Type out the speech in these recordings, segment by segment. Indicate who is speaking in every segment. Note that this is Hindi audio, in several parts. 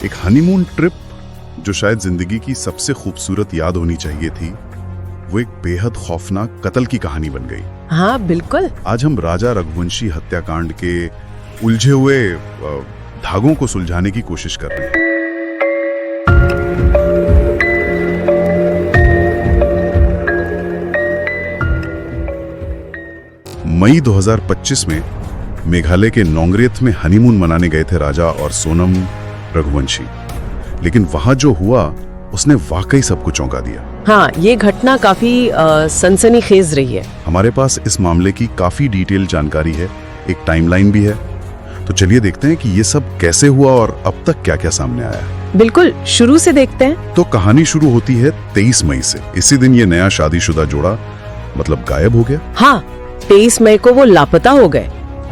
Speaker 1: एक हनीमून ट्रिप जो शायद जिंदगी की सबसे खूबसूरत याद होनी चाहिए थी, वो एक बेहद खौफनाक कत्ल की कहानी बन गई।
Speaker 2: हाँ बिल्कुल।
Speaker 1: आज हम राजा रघुवंशी हत्याकांड के उलझे हुए धागों को सुलझाने की कोशिश कर रहे हैं। मई 2025 में मेघालय के नोंगरेथ में हनीमून मनाने गए थे राजा और सोनम रघुवंशी, लेकिन वहां जो हुआ उसने वाकई सबको चौंका दिया।
Speaker 2: हाँ, ये घटना काफी सनसनीखेज रही है।
Speaker 1: हमारे पास इस मामले की काफी डिटेल जानकारी है, एक टाइमलाइन भी है। तो चलिए देखते हैं कि ये सब कैसे हुआ और अब तक क्या क्या सामने आया है।
Speaker 2: बिल्कुल, शुरू से देखते हैं।
Speaker 1: तो कहानी शुरू होती है 23 मई से। इसी दिन ये नया शादीशुदा जोड़ा मतलब गायब हो गया।
Speaker 2: हाँ, 23 मई को वो लापता हो गए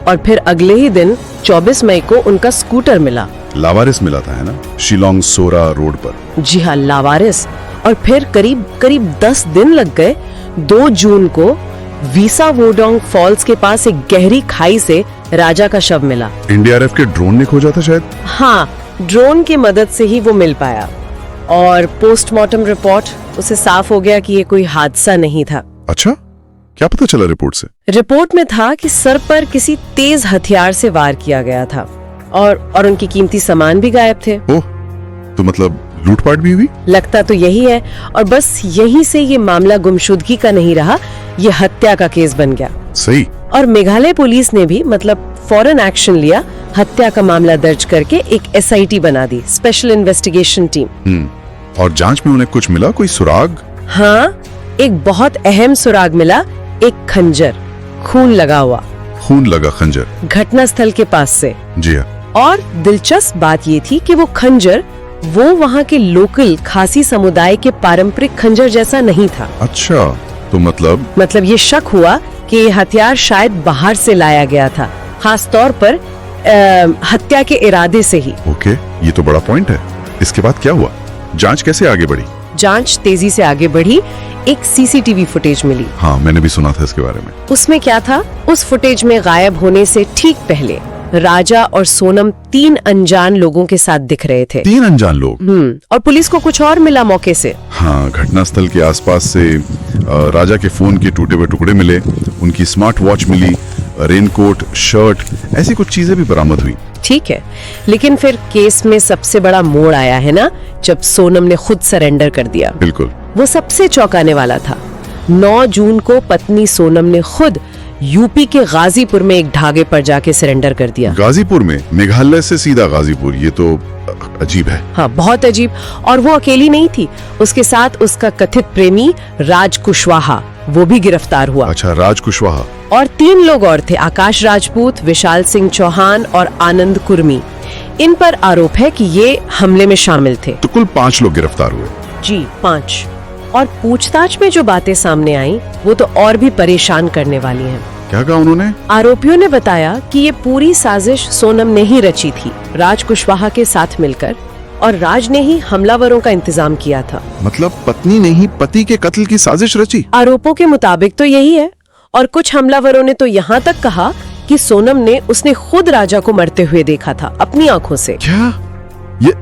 Speaker 2: और फिर अगले ही दिन 24 मई को उनका स्कूटर मिला।
Speaker 1: लावारिस मिला था, है ना, शिलोंग सोरा रोड पर।
Speaker 2: जी हाँ, लावारिस। और फिर करीब 10 दिन लग गए। 2 जून को वीसा वोडोंग फॉल्स के पास एक गहरी खाई से राजा का शव मिला।
Speaker 1: एनडीआरएफ के ड्रोन ने खोजा था शायद।
Speaker 2: हाँ, ड्रोन की मदद से ही वो मिल पाया और पोस्टमार्टम रिपोर्ट उसे साफ हो गया कि ये कोई हादसा नहीं था।
Speaker 1: अच्छा, क्या पता चला रिपोर्ट से?
Speaker 2: रिपोर्ट में था कि सर पर किसी तेज हथियार से वार किया गया था और उनकी कीमती सामान भी गायब थे।
Speaker 1: ओह, तो मतलब लूटपाट भी हुई?
Speaker 2: लगता तो यही है, और बस यहीं से ये मामला गुमशुदगी का नहीं रहा, ये हत्या का केस बन गया।
Speaker 1: सही।
Speaker 2: और मेघालय पुलिस ने भी मतलब फौरन एक्शन लिया, हत्या का मामला दर्ज करके एक SIT बना दी, स्पेशल इन्वेस्टिगेशन टीम।
Speaker 1: और जांच में उन्हें कुछ मिला, कोई सुराग?
Speaker 2: हाँ, एक बहुत अहम सुराग मिला, एक खंजर, खून लगा हुआ।
Speaker 1: खून लगा खंजर
Speaker 2: घटना स्थल के पास से।
Speaker 1: जी हाँ।
Speaker 2: और दिलचस्प बात ये थी कि वो खंजर वो वहाँ के लोकल खासी समुदाय के पारंपरिक खंजर जैसा नहीं था।
Speaker 1: अच्छा, तो मतलब
Speaker 2: ये शक हुआ कि ये हथियार शायद बाहर से लाया गया था, खास तौर पर हत्या के इरादे से ही।
Speaker 1: ओके, ये तो बड़ा पॉइंट है। इसके बाद क्या हुआ? जांच कैसे आगे बढ़ी?
Speaker 2: जांच तेजी से आगे बढ़ी। एक CCTV फुटेज मिली।
Speaker 1: हाँ, मैंने भी सुना था इसके बारे में।
Speaker 2: उसमें क्या था, उस फुटेज में गायब होने से ठीक पहले राजा और सोनम 3 अनजान लोगों के साथ दिख रहे थे।
Speaker 1: 3 अनजान लोग?
Speaker 2: और पुलिस को कुछ और मिला मौके से।
Speaker 1: हाँ, घटनास्थल के आसपास से राजा के फोन के टूटे हुए टुकड़े मिले, उनकी स्मार्ट वॉच मिली, रेनकोट, शर्ट, ऐसी कुछ चीजें भी बरामद हुई।
Speaker 2: ठीक है, लेकिन फिर केस में सबसे बड़ा मोड़ आया है ना, जब सोनम ने खुद सरेंडर कर दिया।
Speaker 1: बिल्कुल,
Speaker 2: वो सबसे चौंकाने वाला था। 9 जून को पत्नी सोनम ने खुद यूपी के गाजीपुर में एक ढागे पर जाके सरेंडर कर दिया।
Speaker 1: गाजीपुर में? मेघालय से सीधा गाजीपुर, ये तो अजीब है।
Speaker 2: हाँ, बहुत अजीब। और वो अकेली नहीं थी, उसके साथ उसका कथित प्रेमी राज कुशवाहा, वो भी गिरफ्तार हुआ।
Speaker 1: अच्छा, राज कुशवाहा।
Speaker 2: और 3 लोग और थे, आकाश राजपूत, विशाल सिंह चौहान और आनंद कुर्मी। इन पर आरोप है कि ये हमले में शामिल थे।
Speaker 1: तो कुल 5 लोग गिरफ्तार हुए।
Speaker 2: जी, 5। और पूछताछ में जो बातें सामने आई वो तो और भी परेशान करने वाली हैं।
Speaker 1: क्या कहा उन्होंने?
Speaker 2: आरोपियों ने बताया कि ये पूरी साजिश सोनम ने ही रची थी, राज कुशवाहा के साथ मिलकर, और राज ने ही हमलावरों का इंतजाम किया था।
Speaker 1: मतलब पत्नी ने ही पति के कत्ल की साजिश रची?
Speaker 2: आरोपों के मुताबिक तो यही है। और कुछ हमलावरों ने तो यहाँ तक कहा कि सोनम ने उसने खुद राजा को मरते हुए देखा था अपनी आंखों से।
Speaker 1: क्या?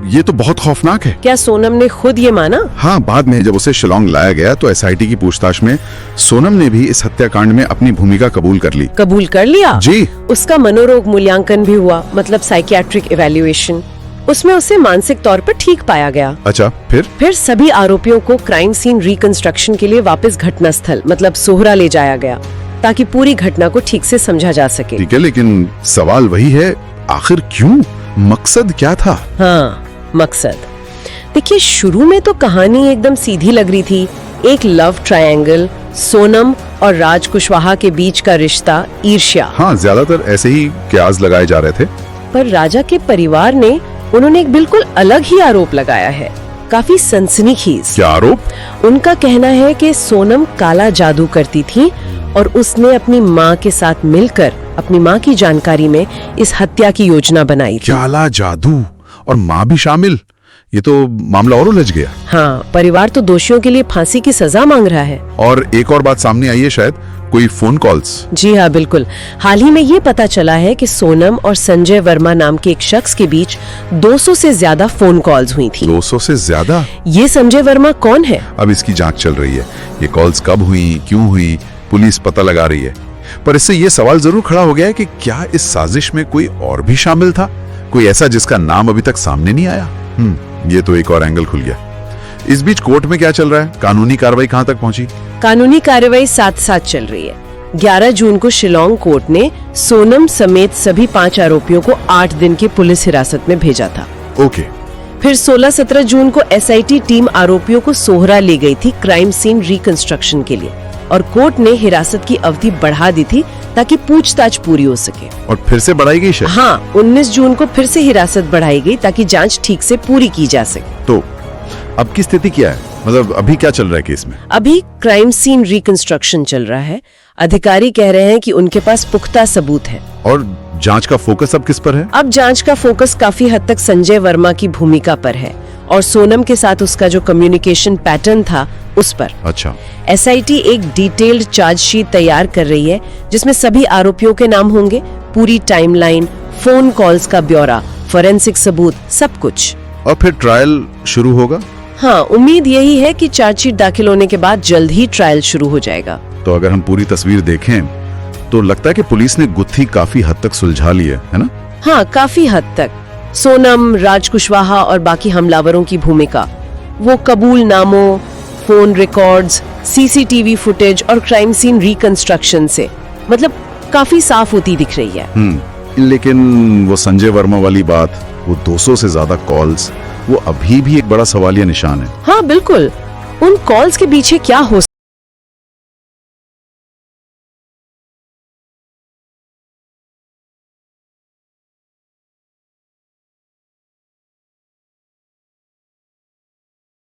Speaker 1: ये तो बहुत खौफनाक है।
Speaker 2: क्या सोनम ने खुद ये माना?
Speaker 1: हाँ, बाद में जब उसे शिलोंग लाया गया तो SIT की पूछताछ में सोनम ने भी इस हत्याकांड में अपनी भूमिका कबूल कर ली।
Speaker 2: कबूल कर लिया?
Speaker 1: जी।
Speaker 2: उसका मनोरोग मूल्यांकन भी हुआ, मतलब साइकियाट्रिक इवैल्यूएशन। उसमें उसे मानसिक तौर पर ठीक पाया गया।
Speaker 1: अच्छा, फिर
Speaker 2: सभी आरोपियों को क्राइम सीन रिकंस्ट्रक्शन के लिए वापस घटनास्थल मतलब सोहरा ले जाया गया, ताकि पूरी घटना को ठीक से समझा जा सके।
Speaker 1: ठीक है, लेकिन सवाल वही है, आखिर क्यों? मकसद क्या था?
Speaker 2: हाँ, मकसद देखिए, शुरू में तो कहानी एकदम सीधी लग रही थी। एक लव ट्रायंगल, सोनम और राज कुशवाहा के बीच का रिश्ता, ईर्ष्या।
Speaker 1: हाँ, ज्यादातर ऐसे ही क्यास लगाए जा रहे थे।
Speaker 2: पर राजा के परिवार ने उन्होंने एक बिल्कुल अलग ही आरोप लगाया है, काफी सनसनीखेज।
Speaker 1: क्या आरोप?
Speaker 2: उनका कहना है कि सोनम काला जादू करती थी और उसने अपनी माँ के साथ मिलकर अपनी माँ की जानकारी में इस हत्या की योजना बनाई थी।
Speaker 1: काला जादू और माँ भी शामिल? ये तो मामला और उलझ गया।
Speaker 2: हाँ, परिवार तो दोषियों के लिए फांसी की सजा मांग रहा है।
Speaker 1: और एक और बात सामने आई है शायद, कोई फोन कॉल्स?
Speaker 2: जी हाँ, बिल्कुल। हाल ही में ये पता चला है कि सोनम और संजय वर्मा नाम के एक शख्स के बीच 200 से ज्यादा फोन कॉल्स हुई थी।
Speaker 1: 200 से ज्यादा?
Speaker 2: ये संजय वर्मा कौन है?
Speaker 1: अब इसकी जांच चल रही है। ये कॉल्स कब हुई, क्यों हुई, पुलिस पता लगा रही है। पर इससे ये सवाल जरूर खड़ा हो गया है कि क्या इस साजिश में कोई और भी शामिल था, कोई ऐसा जिसका नाम अभी तक सामने नहीं आया। ये तो एक और एंगल खुल गया। इस बीच कोर्ट में क्या चल रहा है? कानूनी कार्रवाई कहां तक पहुंची?
Speaker 2: कानूनी कार्रवाई साथ साथ चल रही है। 11 जून को शिलोंग कोर्ट ने सोनम समेत सभी 5 आरोपियों को 8 दिन की पुलिस हिरासत में भेजा था।
Speaker 1: ओके।
Speaker 2: फिर 16-17 जून को एसआईटी टीम आरोपियों को सोहरा ले गई थी क्राइम सीन रिकंस्ट्रक्शन के लिए, और कोर्ट ने हिरासत की अवधि बढ़ा दी थी ताकि पूछताछ पूरी हो सके।
Speaker 1: और फिर से बढ़ाई गई शायद?
Speaker 2: हाँ, 19 जून को फिर से हिरासत बढ़ाई गई ताकि जांच ठीक से पूरी की जा सके।
Speaker 1: तो अब की स्थिति क्या है? मतलब अभी क्या चल रहा है केस में?
Speaker 2: अभी क्राइम सीन रिकंस्ट्रक्शन चल रहा है। अधिकारी कह रहे हैं कि उनके पास पुख्ता सबूत है।
Speaker 1: और जांच का फोकस अब किस पर है?
Speaker 2: अब जांच का फोकस काफी हद तक संजय वर्मा की भूमिका पर है और सोनम के साथ उसका जो कम्युनिकेशन पैटर्न था उस पर।
Speaker 1: अच्छा।
Speaker 2: एसआईटी एक डिटेल्ड चार्जशीट तैयार कर रही है जिसमें सभी आरोपियों के नाम होंगे, पूरी टाइमलाइन, फोन कॉल्स का ब्यौरा, फोरेंसिक सबूत, सब कुछ।
Speaker 1: और फिर ट्रायल शुरू होगा?
Speaker 2: हाँ, उम्मीद यही है कि चार्जशीट दाखिल होने के बाद जल्द ही ट्रायल शुरू हो जाएगा।
Speaker 1: तो अगर हम पूरी तस्वीर देखें तो लगता है कि पुलिस ने गुत्थी काफी हद तक सुलझा ली है ना?
Speaker 2: हाँ, काफी हद तक। सोनम, राज कुशवाहा और बाकी हमलावरों की भूमिका, वो कबूलनामों, फोन रिकॉर्ड्स, सीसीटीवी फुटेज और क्राइम सीन रिकंस्ट्रक्शन से मतलब काफी साफ होती दिख रही है।
Speaker 1: लेकिन वो संजय वर्मा वाली बात, वो 200 से ज्यादा कॉल्स, वो अभी भी एक बड़ा सवालिया निशान है।
Speaker 2: हाँ बिल्कुल, उन कॉल्स के पीछे क्या हो